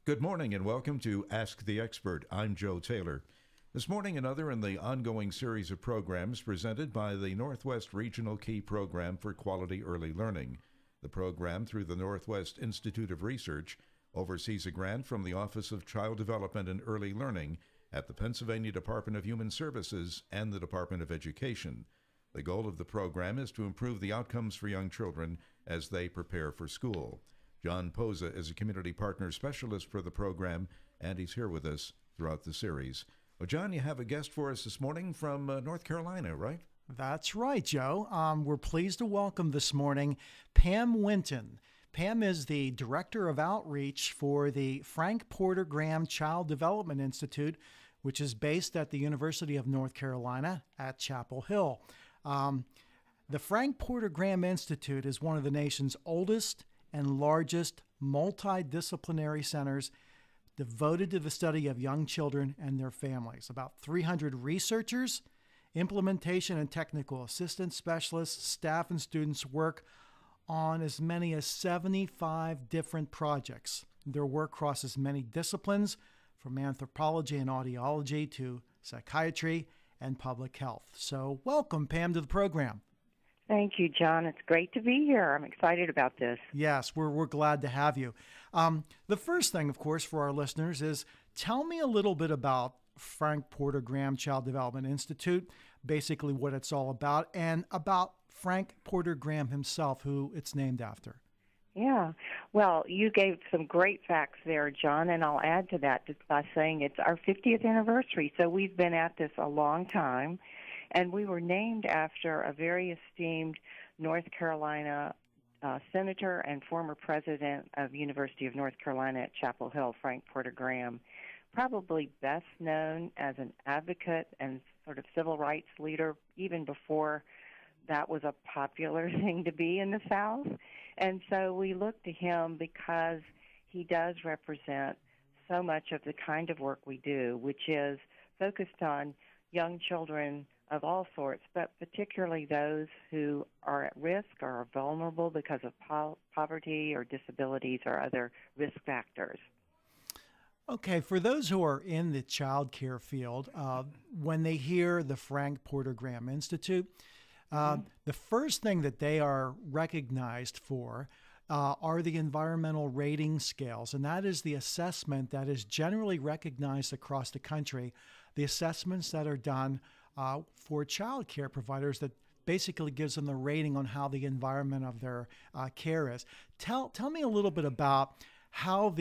Good morning and welcome to Ask the Expert. I'm Joe Taylor. This morning, another in the ongoing series of programs presented by the Northwest Regional Key Program for Quality Early Learning. The program, through the Northwest Institute of Research, oversees a grant from the Office of Child Development and Early Learning at the Pennsylvania Department of Human Services and the Department of Education. The goal of the program is to improve the outcomes for young children as they prepare for school. John Posa is a community partner specialist for the program, and he's here with us throughout the series. Well, John, you have a guest for us this morning from North Carolina, right? That's right, Joe. We're pleased to welcome this morning Pam Winton. Pam is the Director of Outreach for the Frank Porter Graham Child Development Institute, which is based at the University of North Carolina at Chapel Hill. The Frank Porter Graham Institute is one of the nation's oldest and largest multidisciplinary centers devoted to the study of young children and their families. About 300 researchers, implementation and technical assistance specialists, staff, and students work on as many as 75 different projects. Their work crosses many disciplines, from anthropology and audiology to psychiatry and public health. So welcome, Pam, to the program. Thank you, John. It's great to be here. I'm excited about this. Yes, we're glad to have you. The first thing, of course, for our listeners is tell me a little bit about Frank Porter Graham Child Development Institute, basically what it's all about, and about Frank Porter Graham himself, who it's named after. Yeah. Well, you gave some great facts there, John, and I'll add to that just by saying it's our 50th anniversary, so we've been at this a long time. And we were named after a very esteemed North Carolina senator and former president of University of North Carolina at Chapel Hill, Frank Porter Graham, probably best known as an advocate and sort of civil rights leader even before that was a popular thing to be in the South. And so we look to him because he does represent so much of the kind of work we do, which is focused on young children of all sorts, but particularly those who are at risk or are vulnerable because of poverty or disabilities or other risk factors. Okay, for those who are in the child care field, when they hear the Frank Porter Graham Institute, the first thing that they are recognized for are the environmental rating scales, and that is the assessment that is generally recognized across the country, the assessments that are done for child care providers that basically gives them the rating on how the environment of their care is. Tell me a little bit about how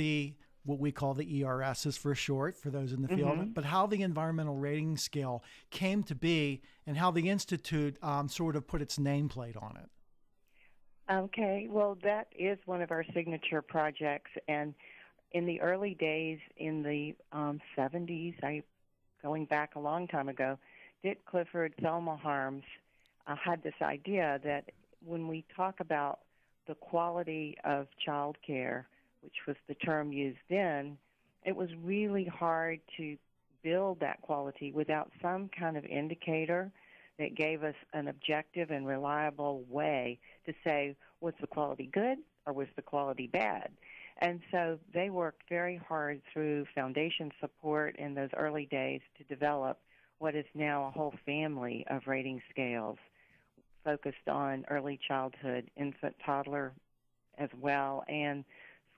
what we call the ERS is for short, for those in the field, but how the environmental rating scale came to be and how the Institute sort of put its nameplate on it. Okay, well, that is one of our signature projects, and in the early days, in the 70s, going back a long time ago, Dick Clifford, Thelma Harms had this idea that when we talk about the quality of child care, which was the term used then, it was really hard to build that quality without some kind of indicator that gave us an objective and reliable way to say, was the quality good or was the quality bad? And so they worked very hard through foundation support in those early days to develop what is now a whole family of rating scales focused on early childhood, infant-toddler as well, and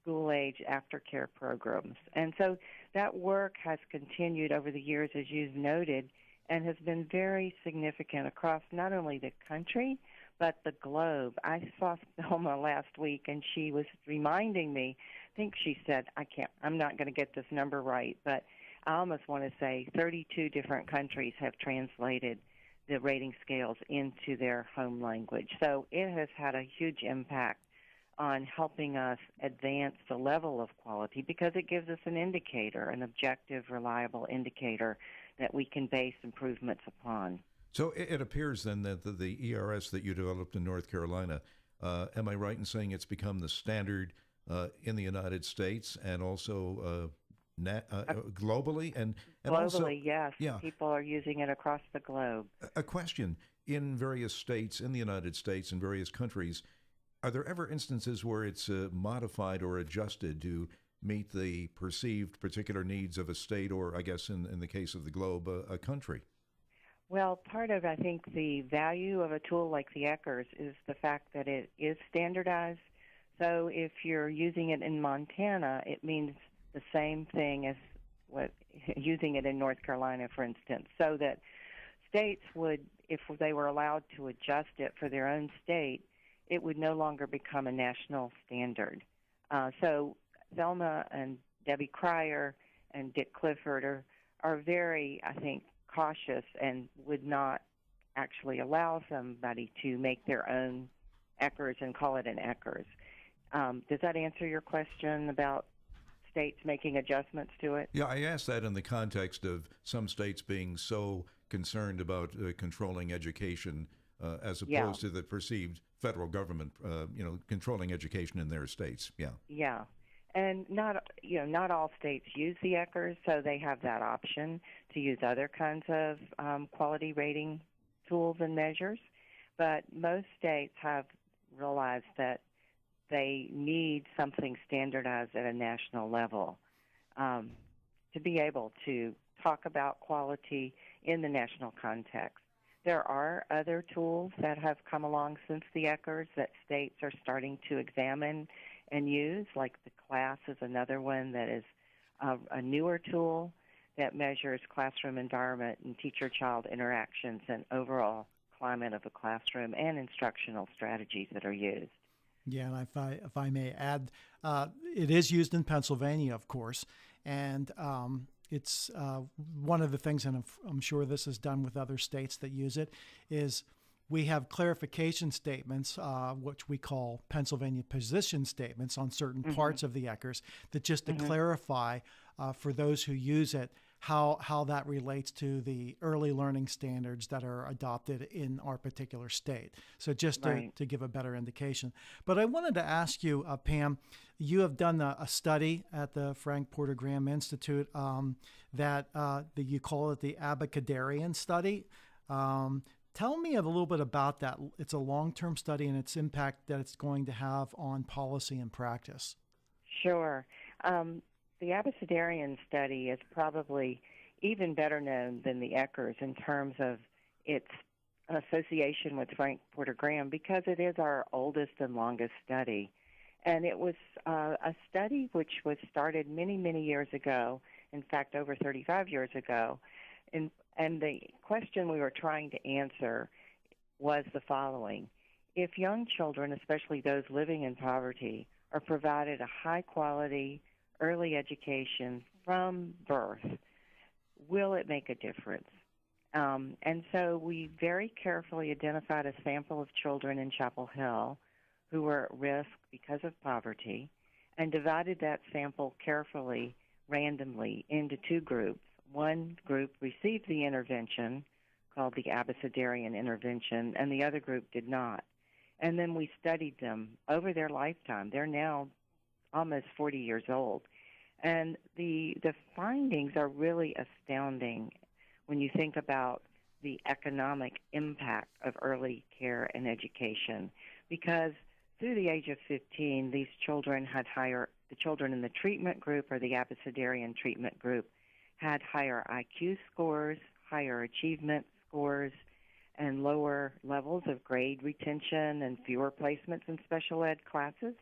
school-age aftercare programs. And so that work has continued over the years, as you've noted, and has been very significant across not only the country, but the globe. I saw Thelma last week, and she was reminding me, I think she said, I'm not going to get this number right, but I almost want to say 32 different countries have translated the rating scales into their home language. So it has had a huge impact on helping us advance the level of quality because it gives us an indicator, an objective, reliable indicator that we can base improvements upon. So it appears then that the ERS that you developed in North Carolina, am I right in saying it's become the standard in the United States and also globally? And globally, also, yes. Yeah. People are using it across the globe. A question. In various states in the United States and various countries, are there ever instances where it's modified or adjusted to meet the perceived particular needs of a state, or I guess in the case of the globe, a country? Well, part of, I think, the value of a tool like the Eckers is the fact that it is standardized. So if you're using it in Montana, it means the same thing as what using it in North Carolina, for instance, so that states would, if they were allowed to adjust it for their own state, it would no longer become a national standard. So Thelma and Debbie Cryer and Dick Clifford are very, I think, cautious and would not actually allow somebody to make their own Eckers and call it an Eckers. Does that answer your question about states making adjustments to it? Yeah, I asked that in the context of some states being so concerned about controlling education as opposed to the perceived federal government, controlling education in their states. Yeah. Yeah. And not all states use the Eckers, so they have that option to use other kinds of quality rating tools and measures. But most states have realized that they need something standardized at a national level to be able to talk about quality in the national context. There are other tools that have come along since the Eckers that states are starting to examine and use, like the CLASS is another one that is a newer tool that measures classroom environment and teacher-child interactions and overall climate of the classroom and instructional strategies that are used. Yeah, and if I may add, it is used in Pennsylvania, of course, and it's one of the things, and I'm sure this is done with other states that use it, is we have clarification statements, which we call Pennsylvania position statements on certain parts of the Eckers, that just to clarify for those who use it how that relates to the early learning standards that are adopted in our particular state. So just to give a better indication. But I wanted to ask you, Pam, you have done a study at the Frank Porter Graham Institute that you call it the Abecedarian study. Tell me a little bit about that. It's a long-term study and its impact that it's going to have on policy and practice. Sure. The Abecedarian study is probably even better known than the Eckers in terms of its association with Frank Porter Graham because it is our oldest and longest study. And it was a study which was started many, many years ago, in fact, over 35 years ago. And the question we were trying to answer was the following. If young children, especially those living in poverty, are provided a high-quality early education from birth, will it make a difference? And so we very carefully identified a sample of children in Chapel Hill who were at risk because of poverty and divided that sample carefully, randomly, into two groups. One group received the intervention called the Abecedarian intervention, and the other group did not. And then we studied them over their lifetime. They're now almost 40 years old. And the findings are really astounding when you think about the economic impact of early care and education, because through the age of 15, these children the children in the treatment group or the Abecedarian treatment group had higher IQ scores, higher achievement scores, and lower levels of grade retention and fewer placements in special ed classes.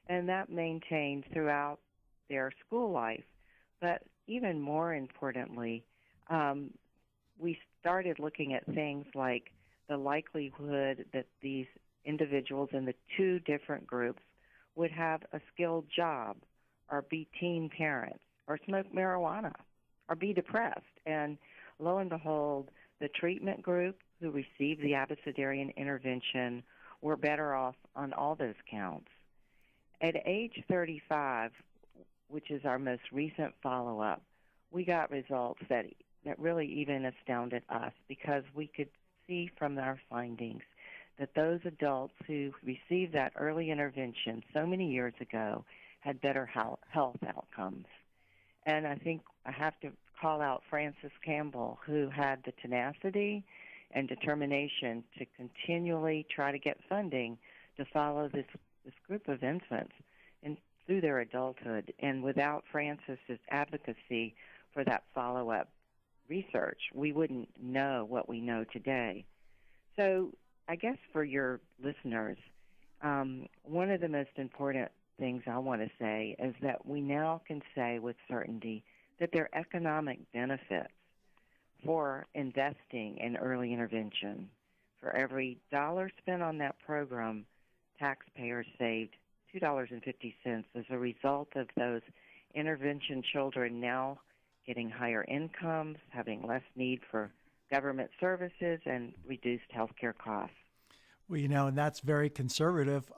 And that maintained throughout their school life. But even more importantly, we started looking at things like the likelihood that these individuals in the two different groups would have a skilled job or be teen parents or smoke marijuana or be depressed. And lo and behold, the treatment group who received the Abecedarian intervention were better off on all those counts. At age 35, which is our most recent follow-up, we got results that really even astounded us because we could see from our findings that those adults who received that early intervention so many years ago had better health outcomes. And I think I have to call out Francis Campbell, who had the tenacity and determination to continually try to get funding to follow this group of infants and through through their adulthood. And without Francis's advocacy for that follow-up research, we wouldn't know what we know today. So I guess for your listeners, one of the most important things I want to say is that we now can say with certainty that there are economic benefits for investing in early intervention. For every dollar spent on that program, taxpayers saved $2.50 as a result of those intervention children now getting higher incomes, having less need for government services, and reduced health care costs. Well, and that's very conservative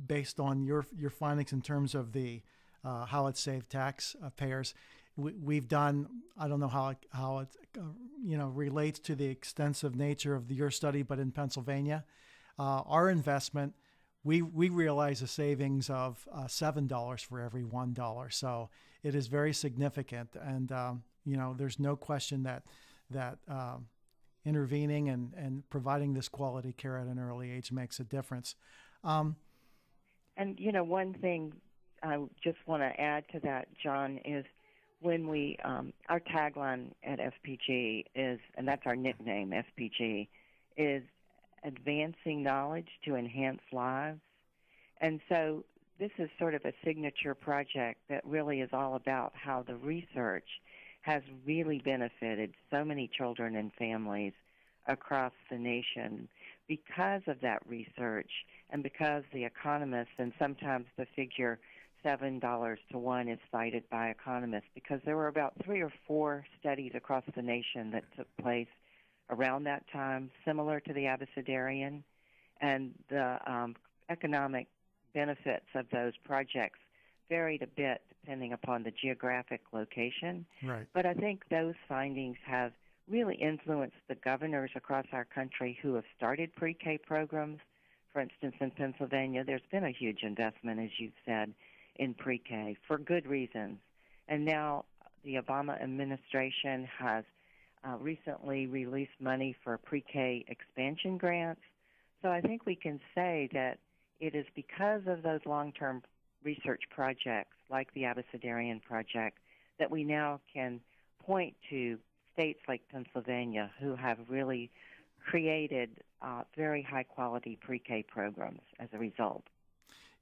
based on your findings in terms of the how it saved taxpayers. We've done, I don't know how it relates to the extensive nature of your study, but in Pennsylvania, our investment, we realize a savings of $7 for every $1. So it is very significant. And, there's no question that intervening and providing this quality care at an early age makes a difference. And, one thing I just want to add to that, John, is when we, our tagline at FPG is, and that's our nickname, FPG, is advancing knowledge to enhance lives. And so this is sort of a signature project that really is all about how the research has really benefited so many children and families across the nation because of that research and because the economists, and sometimes the figure $7 to 1 is cited by economists, because there were about 3 or 4 studies across the nation that took place around that time, similar to the Abecedarian, and the economic benefits of those projects varied a bit depending upon the geographic location. Right. But I think those findings have really influenced the governors across our country who have started pre-K programs. For instance, in Pennsylvania, there's been a huge investment, as you've said, in pre-K for good reasons. And now the Obama administration has recently released money for pre-K expansion grants. So I think we can say that it is because of those long-term research projects like the Abecedarian project that we now can point to states like Pennsylvania who have really created very high-quality pre-K programs as a result.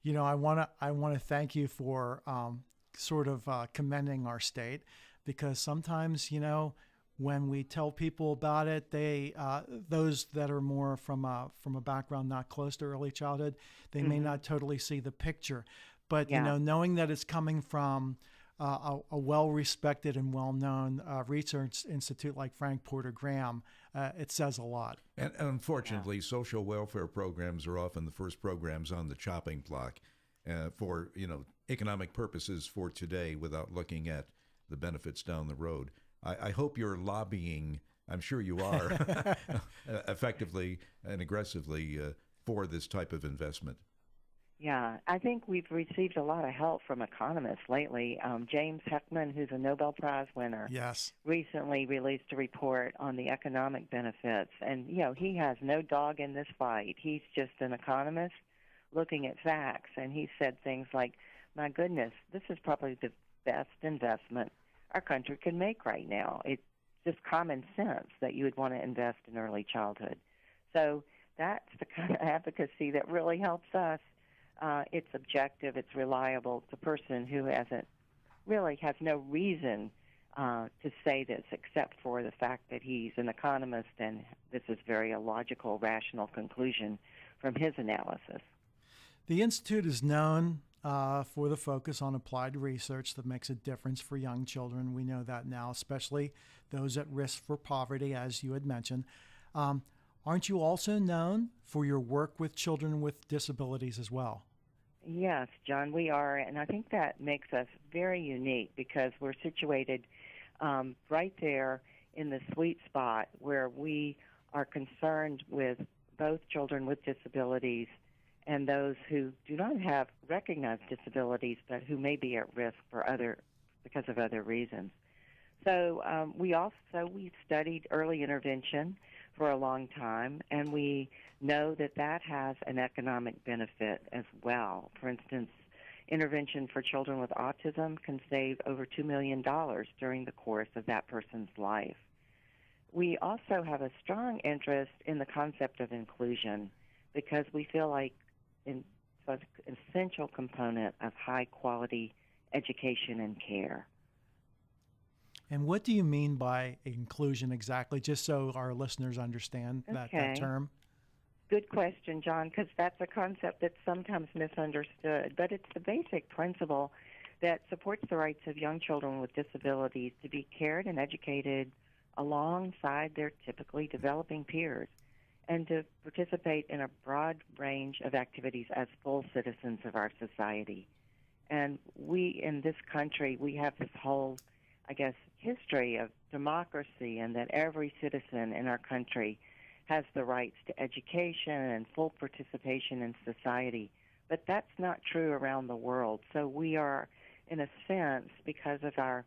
I want to thank you for sort of commending our state, because sometimes, when we tell people about it, they those that are more from a background not close to early childhood, they may not totally see the picture. But knowing that it's coming from a well-respected and well-known research institute like Frank Porter Graham, it says a lot. And unfortunately, social welfare programs are often the first programs on the chopping block for economic purposes for today, without looking at the benefits down the road. I hope you're lobbying, I'm sure you are, effectively and aggressively for this type of investment. Yeah, I think we've received a lot of help from economists lately. James Heckman, who's a Nobel Prize winner, yes, recently released a report on the economic benefits. And, he has no dog in this fight. He's just an economist looking at facts. And he said things like, my goodness, this is probably the best investment our country can make right now. It's just common sense that you would want to invest in early childhood. So that's the kind of advocacy that really helps us. It's objective, it's reliable. It's a person who has no reason to say this except for the fact that he's an economist, and this is very logical, rational conclusion from his analysis. The Institute is known for the focus on applied research that makes a difference for young children. We know that now, especially those at risk for poverty, as you had mentioned. Aren't you also known for your work with children with disabilities as well? Yes, John, we are, and I think that makes us very unique because we're situated right there in the sweet spot where we are concerned with both children with disabilities and those who do not have recognized disabilities but who may be at risk because of other reasons. So we studied early intervention for a long time, and we know that has an economic benefit as well. For instance, intervention for children with autism can save over $2 million during the course of that person's life. We also have a strong interest in the concept of inclusion because we feel like it's an essential component of high-quality education and care. And what do you mean by inclusion exactly, just so our listeners understand that term? Good question, John, because that's a concept that's sometimes misunderstood. But it's the basic principle that supports the rights of young children with disabilities to be cared and educated alongside their typically developing peers and to participate in a broad range of activities as full citizens of our society. And we, in this country, we have this whole, history of democracy and that every citizen in our country has the rights to education and full participation in society. But that's not true around the world. So we are, in a sense, because of our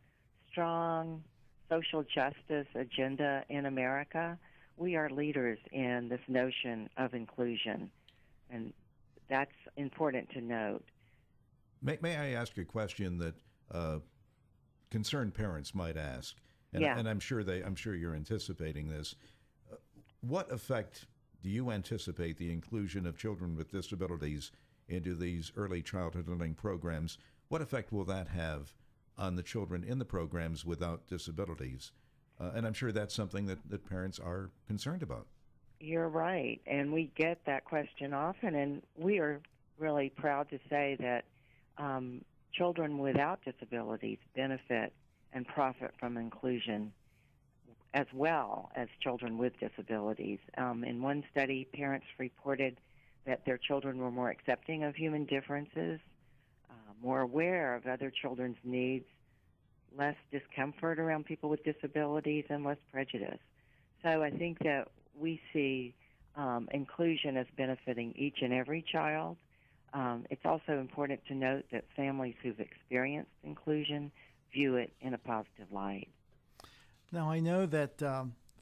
strong social justice agenda in America, we are leaders in this notion of inclusion. And that's important to note. May I ask a question that concerned parents might ask? And I'm sure you're anticipating this. What effect do you anticipate the inclusion of children with disabilities into these early childhood learning programs? What effect will that have on the children in the programs without disabilities? And I'm sure that's something that parents are concerned about. You're right, and we get that question often, and we are really proud to say that children without disabilities benefit and profit from inclusion as well as children with disabilities. In one study, parents reported that their children were more accepting of human differences, more aware of other children's needs, less discomfort around people with disabilities, and less prejudice. So I think that we see inclusion as benefiting each and every child. It's also important to note that families who've experienced inclusion view it in a positive light. Now, I know that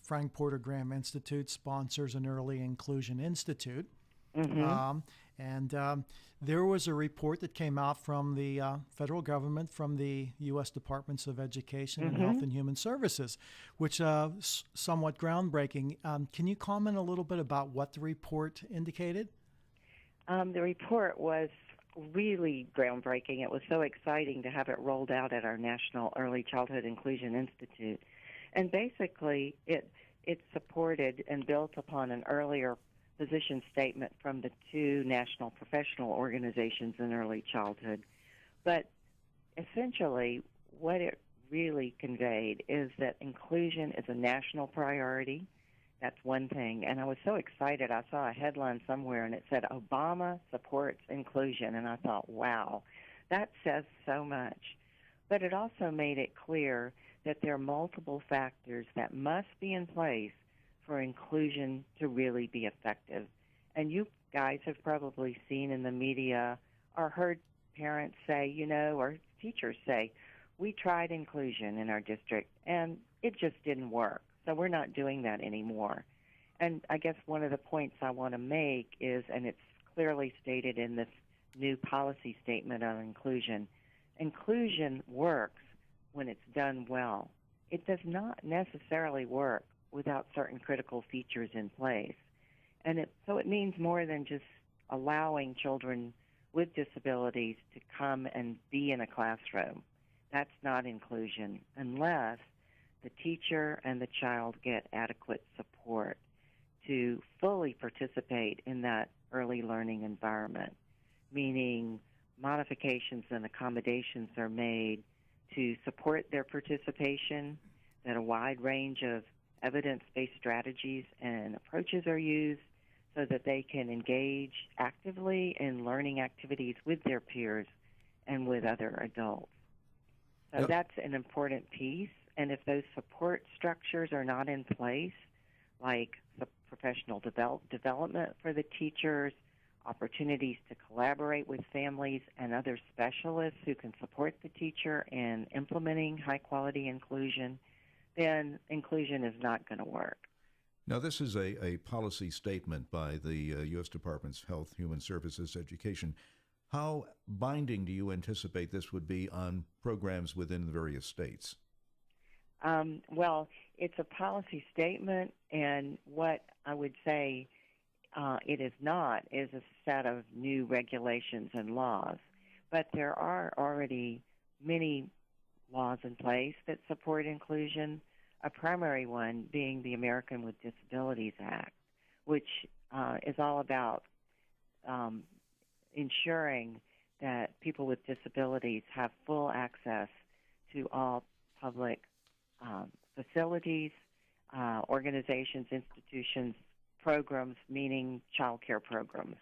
Frank Porter Graham Institute sponsors an Early Inclusion Institute. Mm-hmm. There was a report that came out from the federal government, from the US Departments of Education and Health and Human Services, which is somewhat groundbreaking. Can you comment a little bit about what the report indicated? The report was really groundbreaking. It was so exciting to have it rolled out at our National Early Childhood Inclusion Institute. And basically, it supported and built upon an earlier position statement from the two national professional organizations in early childhood. But essentially, what it really conveyed is that inclusion is a national priority. That's one thing. And I was so excited. I saw a headline somewhere, and it said, Obama supports inclusion. And I thought, wow, that says so much. But it also made it clear that there are multiple factors that must be in place for inclusion to really be effective. And you guys have probably seen in the media or heard parents say, or teachers say, we tried inclusion in our district, and it just didn't work. So we're not doing that anymore. And I guess one of the points I want to make is, and it's clearly stated in this new policy statement on inclusion, inclusion works when it's done well. It does not necessarily work without certain critical features in place. And so it means more than just allowing children with disabilities to come and be in a classroom. That's not inclusion unless the teacher and the child get adequate support to fully participate in that early learning environment, meaning modifications and accommodations are made to support their participation, that a wide range of evidence-based strategies and approaches are used so that they can engage actively in learning activities with their peers and with other adults. So that's an important piece. And if those support structures are not in place, like the professional development for the teachers, opportunities to collaborate with families and other specialists who can support the teacher in implementing high-quality inclusion, then inclusion is not going to work. Now, this is a policy statement by the U.S. Department's Health, Human Services, Education. How binding do you anticipate this would be on programs within the various states? Well, it's a policy statement, and what I would say it is not is a set of new regulations and laws. But there are already many laws in place that support inclusion, a primary one being the American with Disabilities Act, which is all about ensuring that people with disabilities have full access to all public facilities, organizations, institutions, programs, meaning child care programs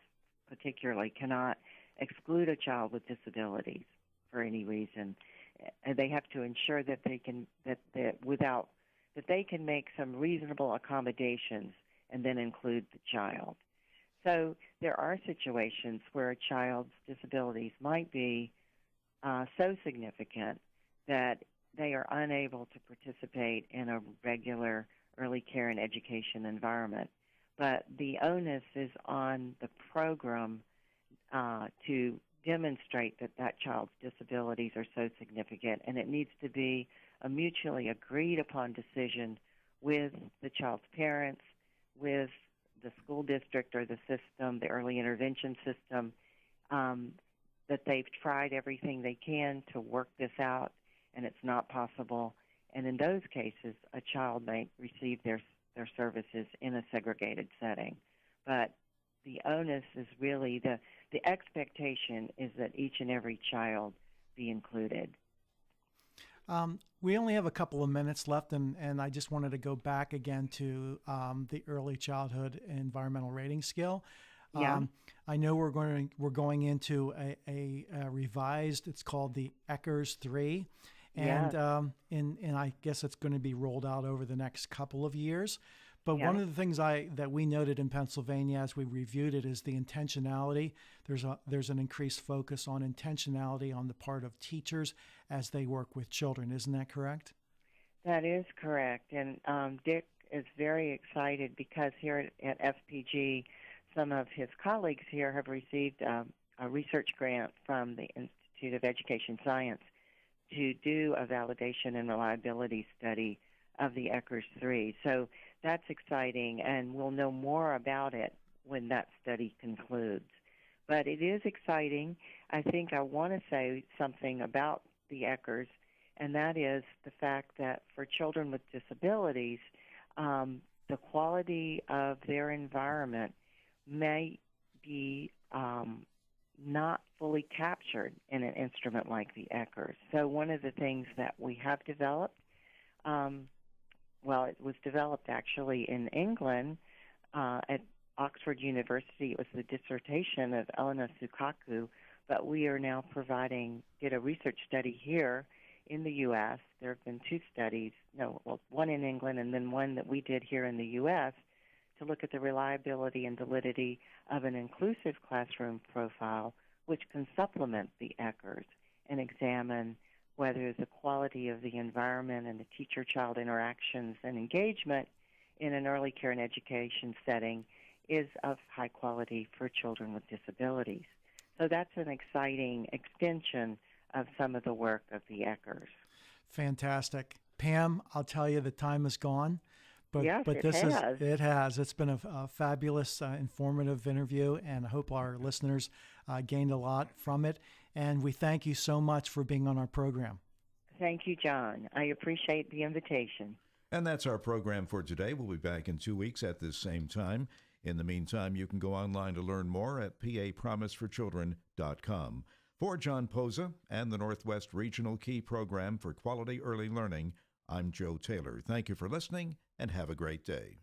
particularly, cannot exclude a child with disabilities for any reason. And they have to ensure that they can that they can make some reasonable accommodations and then include the child. So there are situations where a child's disabilities might be so significant that they are unable to participate in a regular early care and education environment. But the onus is on the program to demonstrate that that child's disabilities are so significant, and it needs to be a mutually agreed upon decision with the child's parents, with the school district or the system, the early intervention system, that they've tried everything they can to work this out, and it's not possible. And in those cases, a child may receive their services in a segregated setting. But the onus is really the expectation is that each and every child be included. We only have a couple of minutes left, and I just wanted to go back again to the early childhood environmental rating scale. Yeah. I know we're going into a revised. It's called the ECHRS 3, and and I guess it's going to be rolled out over the next couple of years. But one of the things that we noted in Pennsylvania as we reviewed it is the intentionality. There's an increased focus on intentionality on the part of teachers as they work with children. Isn't that correct? That is correct. And Dick is very excited because here at FPG, some of his colleagues here have received a research grant from the Institute of Education Science to do a validation and reliability study of the ECHRS 3. So that's exciting, and we'll know more about it when that study concludes. But it is exciting. I think I want to say something about the ECHRS, and that is the fact that for children with disabilities, the quality of their environment may be not fully captured in an instrument like the ECHRS. So one of the things that we have developed, it was developed actually in England at Oxford University. It was the dissertation of Elena Sukaku, but we are now did a research study here in the U.S. There have been two studies, one in England and then one that we did here in the U.S. to look at the reliability and validity of an inclusive classroom profile, which can supplement the ECHRS and examine whether the quality of the environment and the teacher-child interactions and engagement in an early care and education setting is of high quality for children with disabilities. So that's an exciting extension of some of the work of the ECHRS. Fantastic. Pam, I'll tell you the time is gone. But yes, it has. It's been a fabulous, informative interview, and I hope our listeners gained a lot from it. And we thank you so much for being on our program. Thank you, John. I appreciate the invitation. And that's our program for today. We'll be back in 2 weeks at this same time. In the meantime, you can go online to learn more at papromiseforchildren.com. For John Posa and the Northwest Regional Key Program for Quality Early Learning, I'm Joe Taylor. Thank you for listening, and have a great day.